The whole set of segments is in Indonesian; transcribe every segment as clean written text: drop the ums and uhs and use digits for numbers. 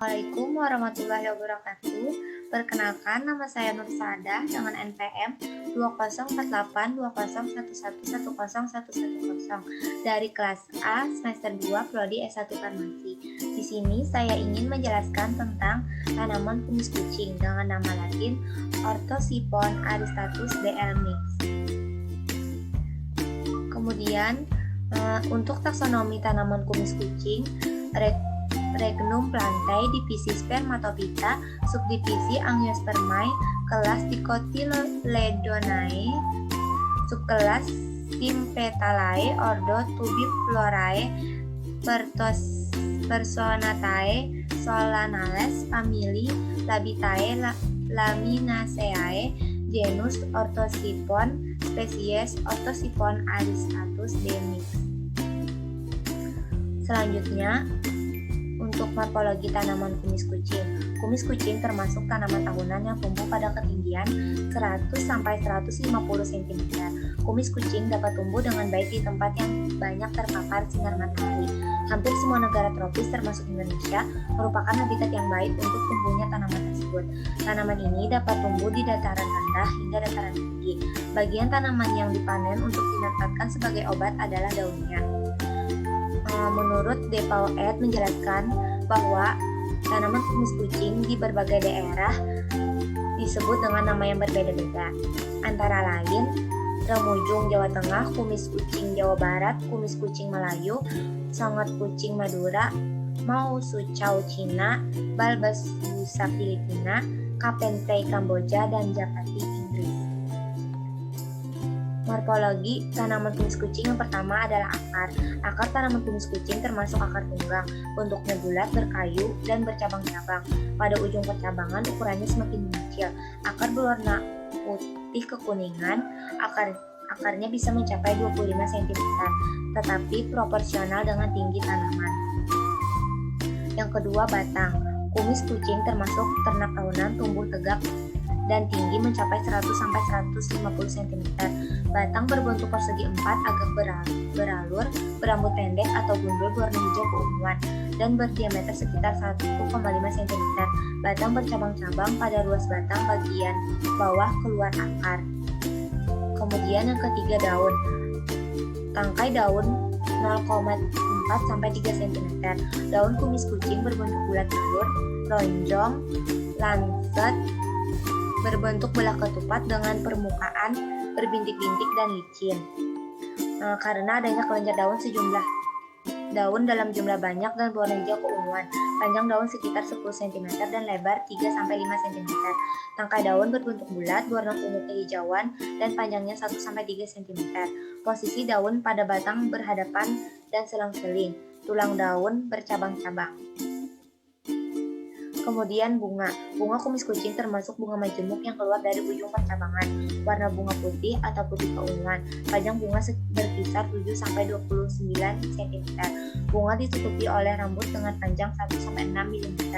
Assalamualaikum warahmatullahi wabarakatuh. Perkenalkan, nama saya Nur Sadah dengan NPM 20482011111010 dari kelas A semester 2 Prodi S1 Farmasi. Di sini saya ingin menjelaskan tentang tanaman kumis kucing dengan nama latin Orthosipon aristatus DL Mix. Kemudian untuk taksonomi tanaman kumis kucing, Regnum plantae, divisi Spermatophyta, subdivisi Angiospermae, kelas Dicotyledonae, subkelas Sympetalae, ordo Tubiflorae, Personatae, Solanales, famili Labitae, Laminaceae, genus Orthosipon, spesies Orthosipon aristatus D. Mix. Selanjutnya, untuk morfologi tanaman kumis kucing. Kumis kucing termasuk tanaman tahunan yang tumbuh pada ketinggian 100-150 cm. Kumis kucing dapat tumbuh dengan baik di tempat yang banyak terpapar sinar matahari. Hampir semua negara tropis termasuk Indonesia merupakan habitat yang baik untuk tumbuhnya tanaman tersebut. Tanaman ini dapat tumbuh di dataran rendah hingga dataran tinggi. Bagian tanaman yang dipanen untuk dimanfaatkan sebagai obat adalah daunnya. Menurut Depaoet menjelaskan bahwa tanaman kumis kucing di berbagai daerah disebut dengan nama yang berbeda-beda. Antara lain, remujung Jawa Tengah, kumis kucing Jawa Barat, kumis kucing Melayu, sangot kucing Madura, mau sucau Cina, balbas-busa Filipina, kapentei Kamboja, dan japati Inggris. Morfologi tanaman kumis kucing yang pertama adalah akar. Akar tanaman kumis kucing termasuk akar tunggang, bentuknya bulat, berkayu, dan bercabang-cabang. Pada ujung percabangan ukurannya semakin mengecil. Akar berwarna putih kekuningan, akarnya bisa mencapai 25 cm, tetapi proporsional dengan tinggi tanaman. Yang kedua, batang. Kumis kucing termasuk ternak tahunan, tumbuh tegak dan tinggi mencapai 100-150 cm. Batang berbentuk persegi 4, agak beralur, berambut pendek atau gundul berwarna hijau keunguan dan berdiameter sekitar 1,5 cm. Batang bercabang-cabang pada ruas batang bagian bawah keluar akar. Kemudian yang ketiga, daun. Tangkai daun 0,4-3 cm. Daun kumis kucing berbentuk bulat alur, lonjong, lancet, berbentuk belah ketupat dengan permukaan berbintik-bintik dan licin. Karena adanya kelenjar daun dalam jumlah banyak dan berwarna hijau keunguan. Panjang daun sekitar 10 cm dan lebar 3-5 cm. Tangkai daun berbentuk bulat, berwarna ungu kehijauan dan panjangnya 1-3 cm. Posisi daun pada batang berhadapan dan selang-seling. Tulang daun bercabang-cabang. Kemudian bunga. Bunga kumis kucing termasuk bunga majemuk yang keluar dari ujung percabangan. Warna bunga putih atau putih keunguan. Panjang bunga berkisar 7-29 cm. Bunga ditutupi oleh rambut dengan panjang 1-6 mm.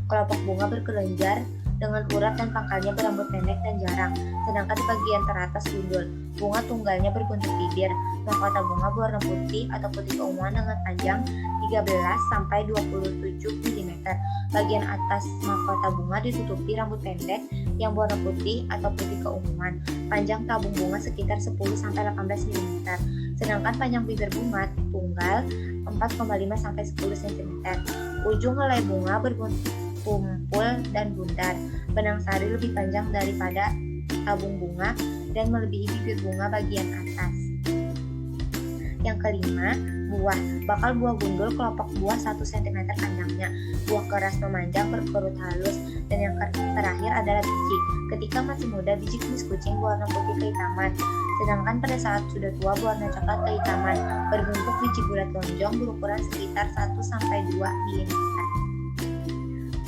Kelopak bunga berkelenjar dengan urat dan pangkalnya berambut pendek dan jarang, sedangkan di bagian teratas gundul. Bunga tunggalnya berbentuk bibir. Mahkota bunga berwarna putih atau putih keunguan dengan panjang 13-27 mm. Bagian atas mahkota bunga ditutupi rambut pendek yang berwarna putih atau putih keunguan. Panjang tabung bunga sekitar 10-18 mm. Sedangkan panjang bibir bunga tunggal 4,5-10 cm. Ujung helai bunga berbentuk tumpul dan bundar. Benang sari lebih panjang daripada tabung bunga dan melebihi bibir bunga bagian atas. Yang kelima, buah. Bakal buah gundul, kelopak buah 1 cm panjangnya. Buah keras memanjang berkerut halus. Dan yang terakhir adalah biji. Ketika masih muda, biji kumis kucing berwarna putih kehitaman. Sedangkan pada saat sudah tua berwarna coklat kehitaman. Berbentuk biji bulat lonjong berukuran sekitar 1-2 mm.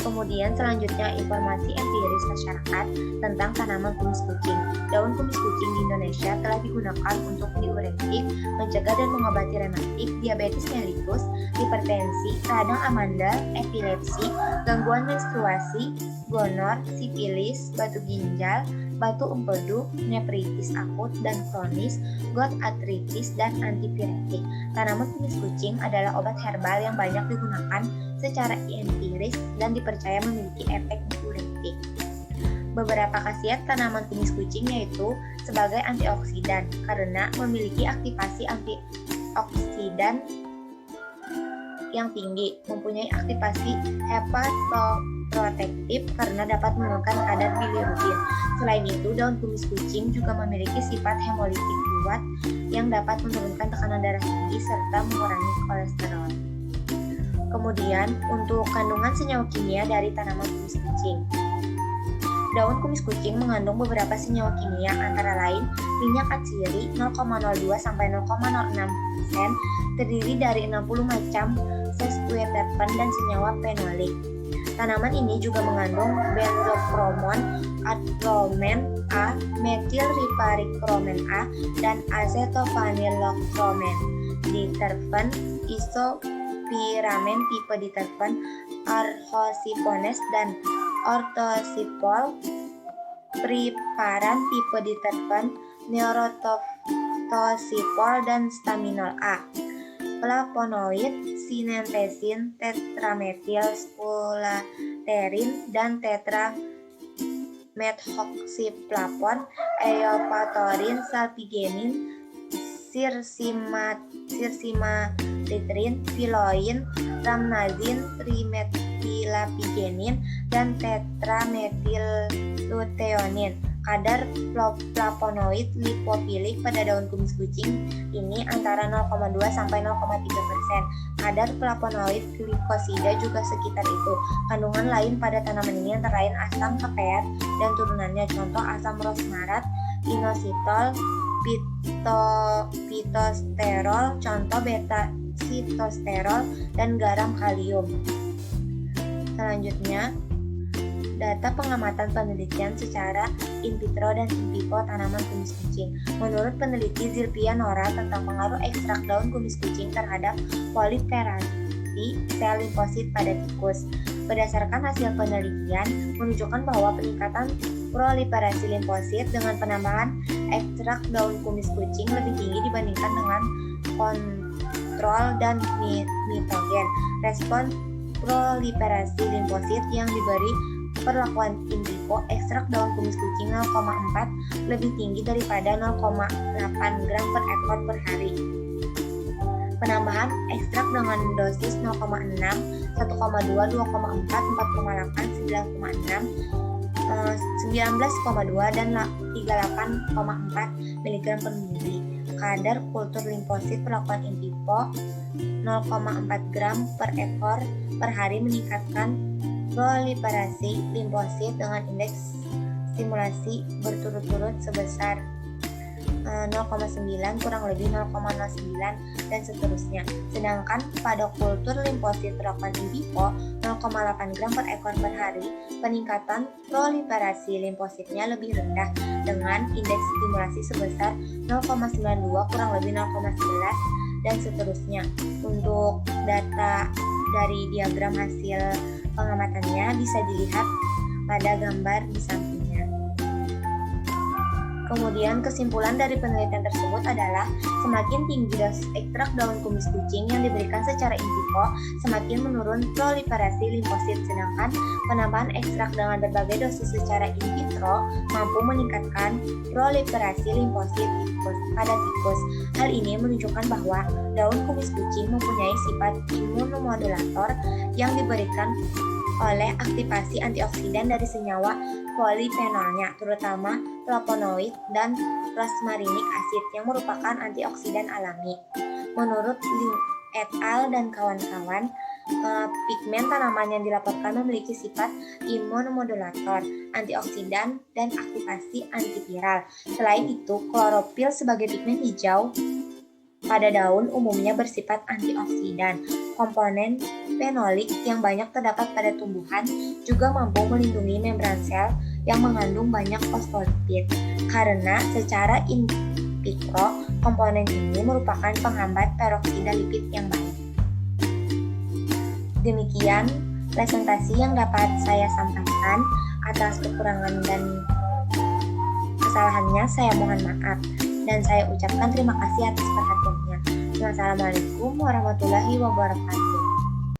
Kemudian selanjutnya informasi empiris masyarakat tentang tanaman kumis kucing. Daun kumis kucing di Indonesia telah digunakan untuk diuretik, mencegah dan mengobati rematik, diabetes mellitus, hipertensi, radang amandel, epilepsi, gangguan menstruasi, gonor, sifilis, batu ginjal, batu empedu, nefritis akut dan kronis, gout artritis, dan antipiretik. Tanaman kumis kucing adalah obat herbal yang banyak digunakan secara empiris dan dipercaya memiliki efek diuretik. Beberapa khasiat tanaman kumis kucing yaitu sebagai antioksidan karena memiliki aktivasi antioksidan yang tinggi, mempunyai aktivasi hepatoprotektif karena dapat menurunkan kadar bilirubin. Selain itu, daun kumis kucing juga memiliki sifat hemolitik kuat yang dapat menurunkan tekanan darah tinggi serta mengurangi kolesterol. Kemudian, untuk kandungan senyawa kimia dari tanaman kumis kucing. Daun kumis kucing mengandung beberapa senyawa kimia antara lain minyak atsiri 0,02 sampai 0,06%, terdiri dari 60 macam sesquiterpen dan senyawa fenolik. Tanaman ini juga mengandung benzokromon, atromen A, metilriparikromen A, dan acetophanilokromen. Diterpen, isopiramen tipe diterpen, arhosipones dan ortosipol, priparan tipe diterpen, neurotosipol dan staminol A, flavonoid, sinentesin, tetrametil skulaterin dan tetramethoxyflavon, eopatorin, salpigenin, sirsimatitrin, filoin, rhamnazin, trimetilapigenin, dan tetrametilluteonin. Kadar flavonoid lipofilik pada daun kumis kucing ini antara 0,2 sampai 0,3%. Kadar flavonoid glikosida juga sekitar itu. Kandungan lain pada tanaman ini antara lain asam kefeat dan turunannya, contoh asam rosmarat, inositol, pitosterol, contoh beta sitosterol, dan garam kalium. Selanjutnya, data pengamatan penelitian secara in vitro dan in vivo tanaman kumis kucing. Menurut peneliti Zilvia Nora tentang pengaruh ekstrak daun kumis kucing terhadap proliferasi sel limfosit pada tikus. Berdasarkan hasil penelitian menunjukkan bahwa peningkatan proliferasi limfosit dengan penambahan ekstrak daun kumis kucing lebih tinggi dibandingkan dengan kontrol dan mitogen. Respon proliferasi limfosit yang diberi perlakuan in vivo ekstrak daun kumis kucing 0,4 lebih tinggi daripada 0,8 gram per ekor per hari. Penambahan ekstrak dengan dosis 0,6, 1,2, 2,4, 4,8, 9,6, 19,2 dan 38,4 mg per mili. Kadar kultur limfosit perlakuan in vivo 0,4 gram per ekor per hari meningkatkan proliferasi limfosit dengan indeks stimulasi berturut-turut sebesar 0,9 kurang lebih 0,09 dan seterusnya. Sedangkan pada kultur limfosit perlakuan in vivo 0,8 gram per ekor per hari, peningkatan proliferasi limfositnya lebih rendah dengan indeks stimulasi sebesar 0,92 kurang lebih 0,11 dan seterusnya. Untuk data dari diagram hasil pengamatannya bisa dilihat pada gambar di sampingnya. Kemudian kesimpulan dari penelitian tersebut adalah semakin tinggi dosis ekstrak daun kumis kucing yang diberikan secara in vivo, semakin menurun proliferasi limfosit, sedangkan penambahan ekstrak dengan berbagai dosis secara in vitro mampu meningkatkan proliferasi limfosit pada tikus. Hal ini menunjukkan bahwa daun kumis kucing mempunyai sifat imunomodulator yang diberikan oleh aktivasi antioksidan dari senyawa polifenolnya, terutama flavonoid dan rosmarinic acid yang merupakan antioksidan alami. Menurut Ling et al. Dan kawan-kawan, pigmen tanaman yang dilaporkan memiliki sifat imunomodulator, antioksidan, dan aktivasi antiviral. Selain itu, klorofil sebagai pigmen hijau pada daun umumnya bersifat antioksidan. Komponen fenolik yang banyak terdapat pada tumbuhan juga mampu melindungi membran sel yang mengandung banyak fosfolipid. Karena secara in vitro, komponen ini merupakan penghambat peroksida lipid yang baik. Demikian presentasi yang dapat saya sampaikan. Atas kekurangan dan kesalahannya saya mohon maaf dan saya ucapkan terima kasih atas perhatiannya. Wassalamualaikum warahmatullahi wabarakatuh.